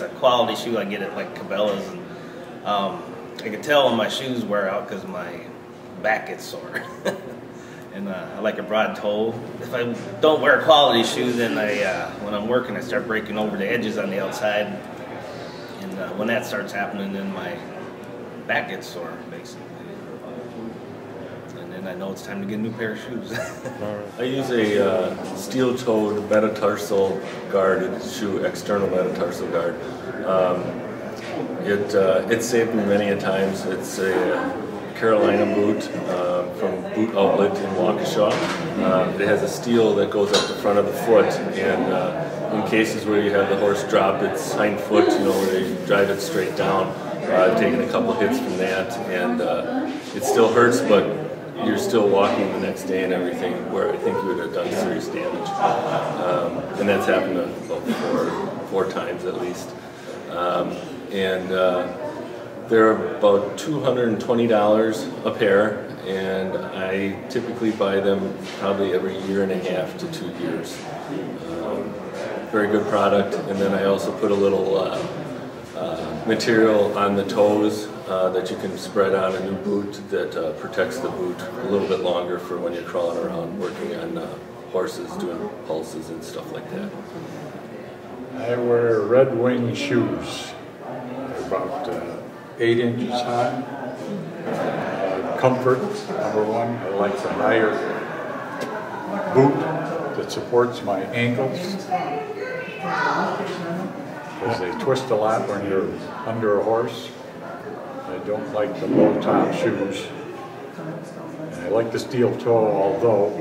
a quality shoe. I get it like Cabela's, and I can tell when my shoes wear out because my back gets sore. And I like a broad toe. If I don't wear a quality shoe, then when I'm working, I start breaking over the edges on the outside. And when that starts happening, then my back gets sore, basically. And then I know it's time to get a new pair of shoes. I use a steel-toed metatarsal guard shoe, external metatarsal guard. It saved me many a times. It's a Carolina boot from Boot Outlet in Waukesha. It has a steel that goes up the front of the foot, and in cases where you have the horse drop its hind foot, you know, where they drive it straight down, I've taken a couple hits from that, and it still hurts, but you're still walking the next day and everything, where I think you would have done serious damage. And that's happened about four times at least. They're about $220 a pair, and I typically buy them probably every 1.5 to 2 years. Very good product, and then I also put a little material on the toes that you can spread on a new boot that protects the boot a little bit longer for when you're crawling around working on horses, doing pulses and stuff like that. I wear Red Wing shoes. They're about 8 inches high. Comfort, number one. I like the higher boot that supports my ankles, because they twist a lot when you're under a horse. I don't like the low top shoes. And I like the steel toe, although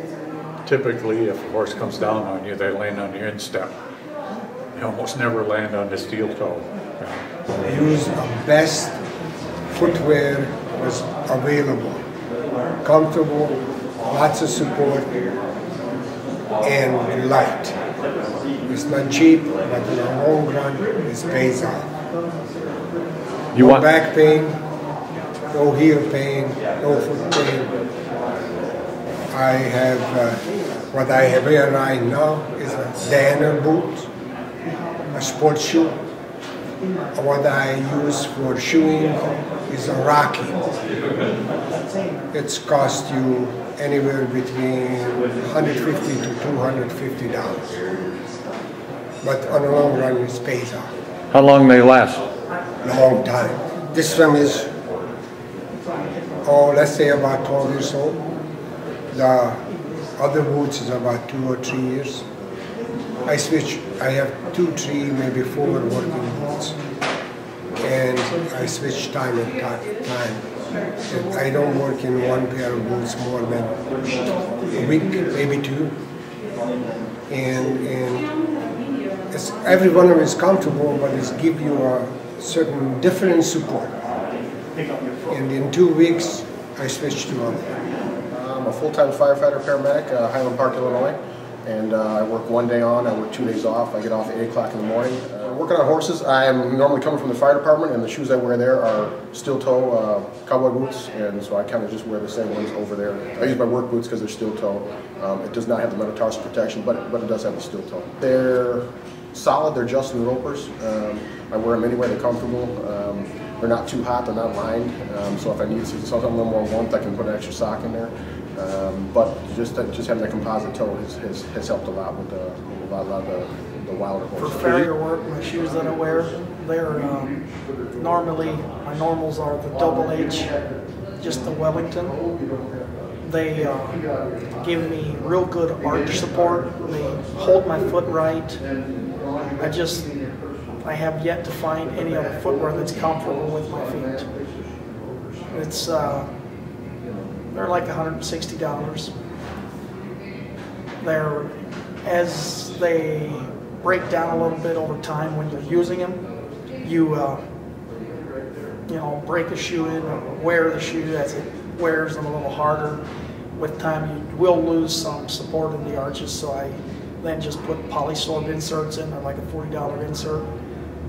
typically if a horse comes down on you, they land on your instep. They almost never land on the steel toe. I use the best footwear was available. Comfortable, lots of support, and light. It's not cheap, but in the long run, it pays off. No back pain, no heel pain, no foot pain. I have, what I have here right now is a Danner boot, a sports shoe. What I use for shoeing is a Rocky. It's cost you anywhere between $150 to $250. But on the long run, it pays off. How long they last? Long time. This one is, let's say about 12 years old. The other boots is about 2 or 3 years. I switch, I have 2, 3, maybe 4 working boots. And I switch time and time. And I don't work in one pair of boots more than a week, maybe 2. And it's, every one of them is comfortable, but it gives you a certain different support. And in 2 weeks, I switched to other. I'm a full-time firefighter paramedic, Highland Park, Illinois. And I work 1 day on, I work 2 days off. I get off at 8 o'clock in the morning. Working on horses, I'm normally coming from the fire department, and the shoes I wear there are steel toe cowboy boots, and so I kind of just wear the same ones over there. I use my work boots because they're steel toe. It does not have the metatarsal protection, but it does have the steel toe. They're solid, they're Justin Ropers. I wear them anywhere, they're comfortable. They're not too hot, they're not lined, so if I need something a little more warmth, I can put an extra sock in there. But just having that composite toe has helped a lot with a lot of the wilder horses. For Farrier work, my shoes that I wear, they're normally, my normals are the double H, just the Wellington. They give me real good arch support. They hold my foot right. I have yet to find any other footwear that's comfortable with my feet. It's they're like $160. They're, as they break down a little bit over time when you're using them, you know, break a shoe in or wear the shoe as it wears them a little harder. With time, you will lose some support in the arches, so I then just put polysorb inserts in. They're like a $40 insert,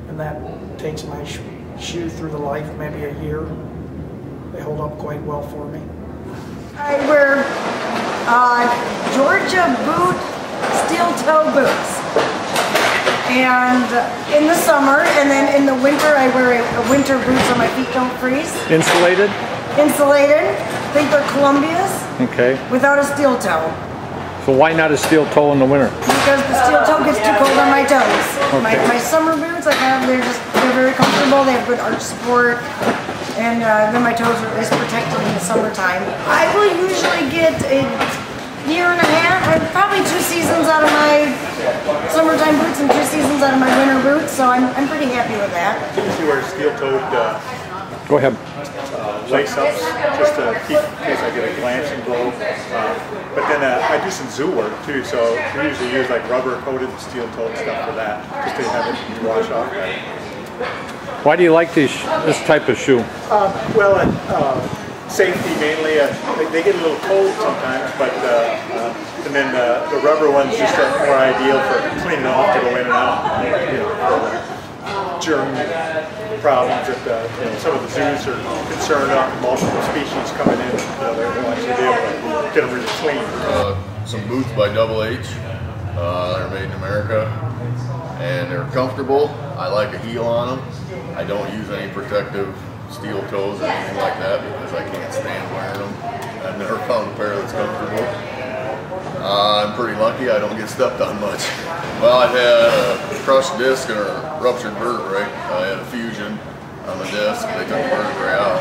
and that takes my shoe through the life, maybe a year. They hold up quite well for me. I wear Georgia boot steel toe boots. And in the summer, and then in the winter, I wear a winter boot so my feet don't freeze. Insulated? Insulated. I think they're Columbia's. Okay. Without a steel toe. So why not a steel toe in the winter? Because the steel toe gets too cold on my toes. Okay. My summer boots, they're very comfortable. They have good arch support, and then my toes are protected in the summertime. I will usually get a year and a half, or probably 2 seasons out of my summertime boots and 2 seasons out of my winter boots. So I'm pretty happy with that. I usually wear steel-toed Go ahead. lace-ups just to keep in case I get a glancing blow. But then I do some zoo work too, so we usually use like rubber-coated steel-toed stuff for that, just to have it wash off better. Why do you like this type of shoe? Well, safety mainly. They get a little cold sometimes, but and then the rubber ones just are more ideal for cleaning off to go in and out. You know, for the germ problems that some of the zoos are concerned about, multiple species coming in. They want to be able to get them really clean. Some boots by Double H. They're made in America, and they're comfortable. I like a heel on them. I don't use any protective steel toes or anything like that because I can't stand wearing them. I've never found a pair that's comfortable. I'm pretty lucky I don't get stepped on much. Well, I've had a crushed disc and a ruptured vertebrae. I had a fusion on the disc. They took the vertebrae out.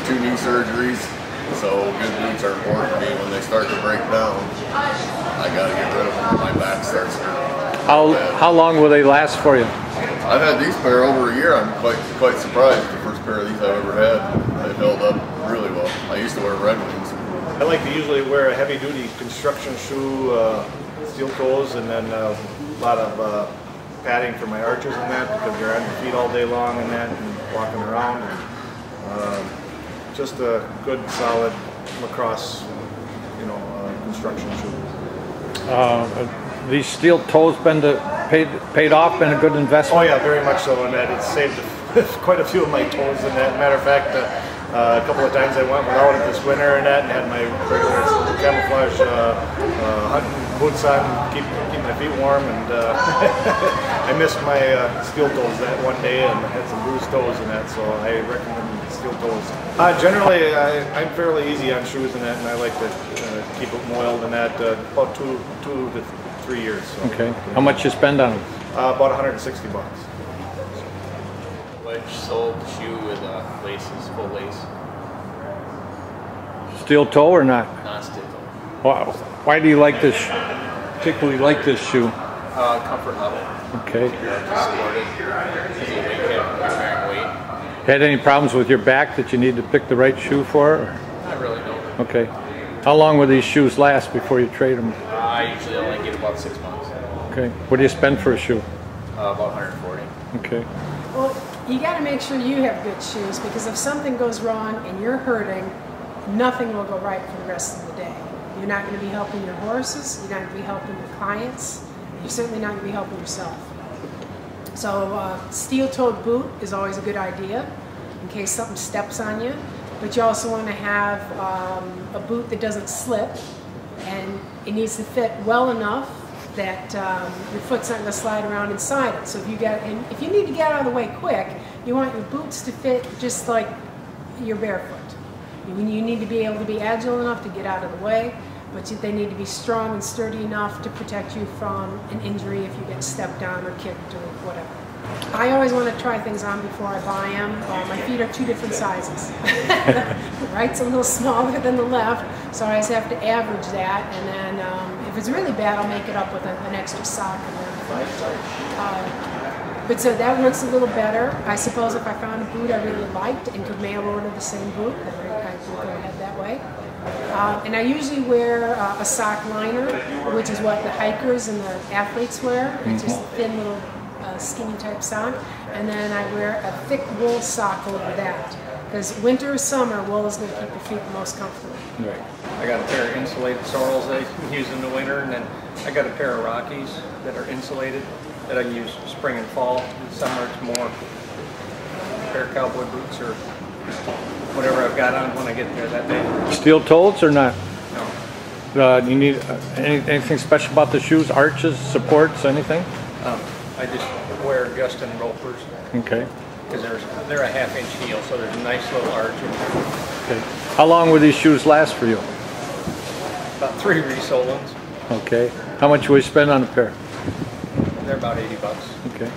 2 knee surgeries. So good boots are important to me. When they start to break down, I got to get rid of them. My back starts to hurt. How long will they last for you? I've had these pair over a year. I'm quite surprised. The first pair of these I've ever had. They've held up really well. I used to wear Red Wings. I like to usually wear a heavy-duty construction shoe, steel toes, and then a lot of padding for my arches and that because you're on your feet all day long and that, and walking around. And, just a good, solid lacrosse, construction shoe. These steel toes paid off, been a good investment? Oh yeah, very much so in that. It's saved quite a few of my toes in that. Matter of fact, a couple of times I went without it this winter and that, and had my regular camouflage hunting boots on, keep my feet warm, and I missed my steel toes that one day and had some bruised toes in that, so I recommend steel toes. Generally, I'm fairly easy on shoes and that, and I like to keep it oiled and that, about 2 to 3 years. So. Okay. How much you spend on them? About $160. Wedge soled shoe with laces, full lace. Steel toe or not? Not steel toe. Wow. Why do you like this? Particularly like this shoe? Comfort level. Okay. Just supported because of the weight, carrying weight. Had any problems with your back that you need to pick the right shoe for? Or? Not really, no. Okay. How long will these shoes last before you trade them? I usually only get about 6 months. Okay. What do you spend for a shoe? About 140. Okay. Well, you got to make sure you have good shoes because if something goes wrong and you're hurting, nothing will go right for the rest of the day. You're not going to be helping your horses, you're not going to be helping your clients, you're certainly not going to be helping yourself. So steel-toed boot is always a good idea in case something steps on you, but you also want to have a boot that doesn't slip, and it needs to fit well enough that your foot's not going to slide around inside it. So if you need to get out of the way quick, you want your boots to fit just like your barefoot. You need to be able to be agile enough to get out of the way, but they need to be strong and sturdy enough to protect you from an injury if you get stepped on or kicked or whatever. I always want to try things on before I buy them. My feet are 2 different sizes. The right's a little smaller than the left, so I just have to average that, and then if it's really bad, I'll make it up with an extra sock and then but so that works a little better. I suppose if I found a boot I really liked and could mail order the same boot, then I would go ahead that way. And I usually wear a sock liner, which is what the hikers and the athletes wear. It's just a thin little skinny type sock. And then I wear a thick wool sock over that. Because winter or summer, wool is going to keep your feet the most comfortable. Right. I got a pair of insulated sorrels I use in the winter, and then I got a pair of Rockies that are insulated that I use spring and fall. In summer it's more a pair of cowboy boots or whatever I've got on when I get there that day. Steel toes or not? No. You need anything special about the shoes? Arches, supports, anything? I just wear Gustin ropers. Okay. Because they're a 1/2 inch heel, so there's a nice little arch in there. Okay. How long will these shoes last for you? About 3 resolings. Okay. How much will you spend on a pair? They're about $80. Okay.